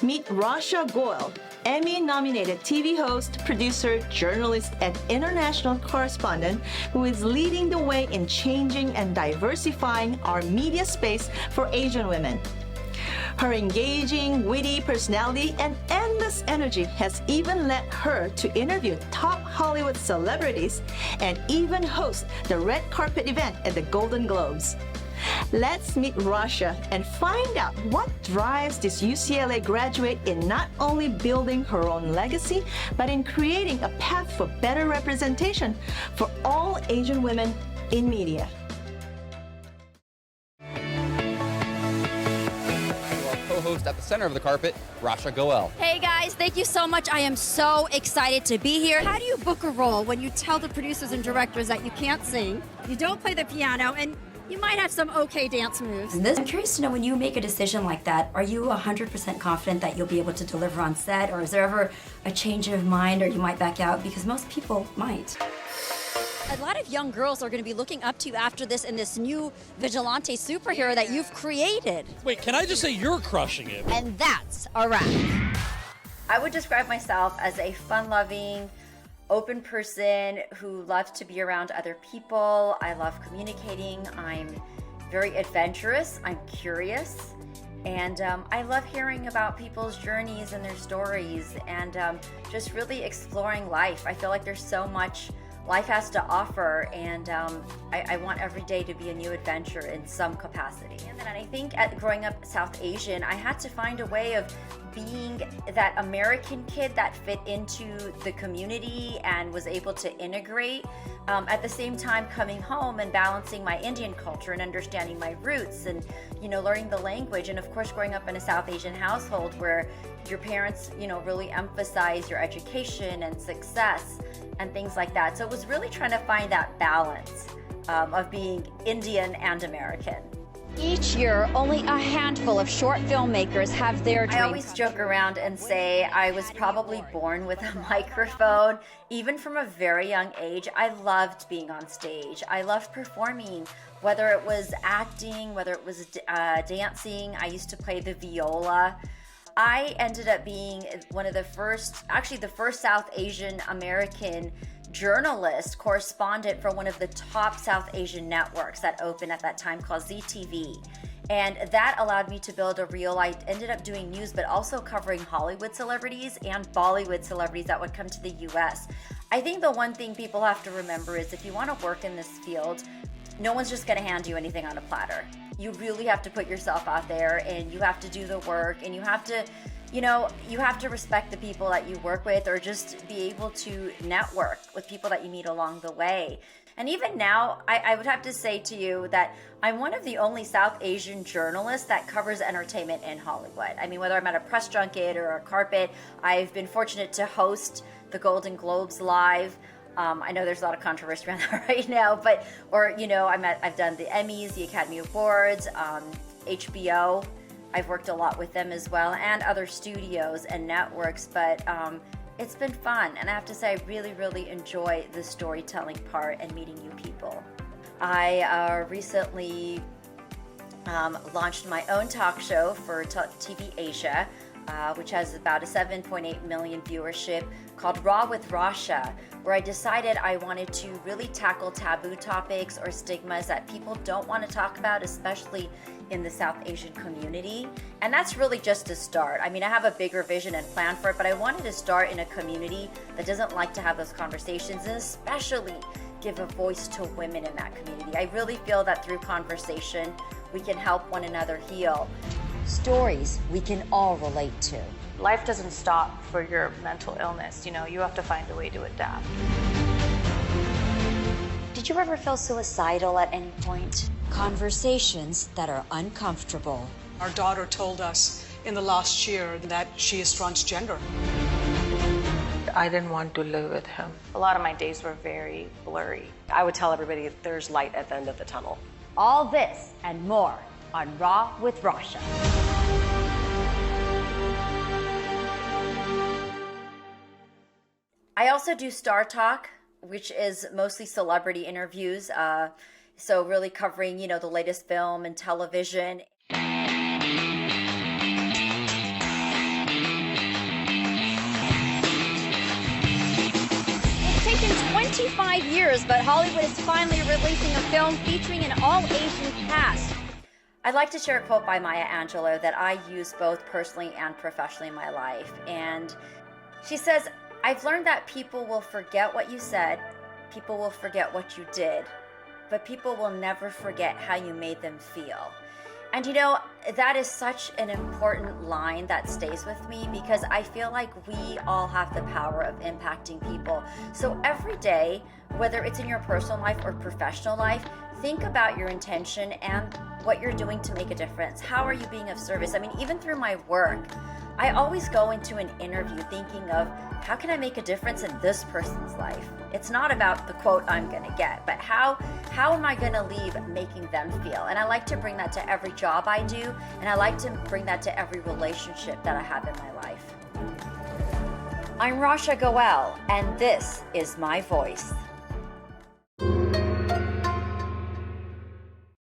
Meet Rasha Goel, Emmy-nominated TV host, producer, journalist, and international correspondent who is leading the way in changing and diversifying our media space for Asian women. Her engaging, witty personality and endless energy has even led her to interview top Hollywood celebrities and even host the red carpet event at the Golden Globes. Let's meet Rasha and find out what drives this UCLA graduate in not only building her own legacy, but in creating a path for better representation for all Asian women in media. Co-host at the center of the carpet, Rasha Goel. Hey guys, thank you so much. I am so excited to be here. How do you book a role when you tell the producers and directors that you can't sing, you don't play the piano, and you might have some okay dance moves? I'm curious to know, when you make a decision like that, are you 100% confident that you'll be able to deliver on set, or is there ever a change of mind, or you might back out? Because most people might. A lot of young girls are going to be looking up to you after this in this new vigilante superhero that you've created. Wait, can I just say you're crushing it? And that's a wrap. I would describe myself as a fun-loving, open person who loves to be around other people. I love communicating. I'm very adventurous. I'm curious. And I love hearing about people's journeys and their stories and just really exploring life. I feel like there's so much life has to offer, and I want every day to be a new adventure in some capacity. And then I think growing up South Asian, I had to find a way of being that American kid that fit into the community and was able to integrate, at the same time coming home and balancing my Indian culture and understanding my roots and, learning the language. And of course, growing up in a South Asian household where your parents, really emphasize your education and success and things like that. So it was really trying to find that balance of being Indian and American. Each year, only a handful of short filmmakers have their dream. I always joke around and say I was probably born with a microphone. Even from a very young age, I loved being on stage. I loved performing, whether it was acting, whether it was dancing. I used to play the viola. I ended up being one of the first, actually the first South Asian American journalist, correspondent for one of the top South Asian networks that opened at that time called ZTV. And that allowed me to build I ended up doing news, but also covering Hollywood celebrities and Bollywood celebrities that would come to the US. I think the one thing people have to remember is if you want to work in this field, no one's just going to hand you anything on a platter. You really have to put yourself out there, and you have to do the work, and you have to, you have to respect the people that you work with, or just be able to network with people that you meet along the way. And even now, I would have to say to you that I'm one of the only South Asian journalists that covers entertainment in Hollywood. I mean, whether I'm at a press junket or a carpet, I've been fortunate to host the Golden Globes live. I know there's a lot of controversy around that right now, but, I've done the Emmys, the Academy Awards, HBO. I've worked a lot with them as well, and other studios and networks, but it's been fun. And I have to say, I really, really enjoy the storytelling part and meeting new people. I recently launched my own talk show for TV Asia, which has about a 7.8 million viewership, called Raw with Rasha, where I decided I wanted to really tackle taboo topics or stigmas that people don't want to talk about, especially in the South Asian community. And that's really just a start. I mean, I have a bigger vision and plan for it, but I wanted to start in a community that doesn't like to have those conversations, and especially give a voice to women in that community. I really feel that through conversation, we can help one another heal. Stories we can all relate to. Life doesn't stop for your mental illness. You have to find a way to adapt. Did you ever feel suicidal at any point? Conversations that are uncomfortable. Our daughter told us in the last year that she is transgender. I didn't want to live with him. A lot of my days were very blurry. I would tell everybody there's light at the end of the tunnel. All this and more on Raw with Rasha. I also do Star Talk, which is mostly celebrity interviews. So really covering, the latest film and television. years, but Hollywood is finally releasing a film featuring an all-Asian cast. I'd like to share a quote by Maya Angelou that I use both personally and professionally in my life. And she says, "I've learned that people will forget what you said, people will forget what you did, but people will never forget how you made them feel." And you know, that is such an important line that stays with me because I feel like we all have the power of impacting people. So every day, whether it's in your personal life or professional life, think about your intention and what you're doing to make a difference. How are you being of service? I mean, even through my work, I always go into an interview thinking of how can I make a difference in this person's life? It's not about the quote I'm going to get, but how am I going to leave making them feel? And I like to bring that to every job I do, and I like to bring that to every relationship that I have in my life. I'm Rasha Goel, and this is my voice.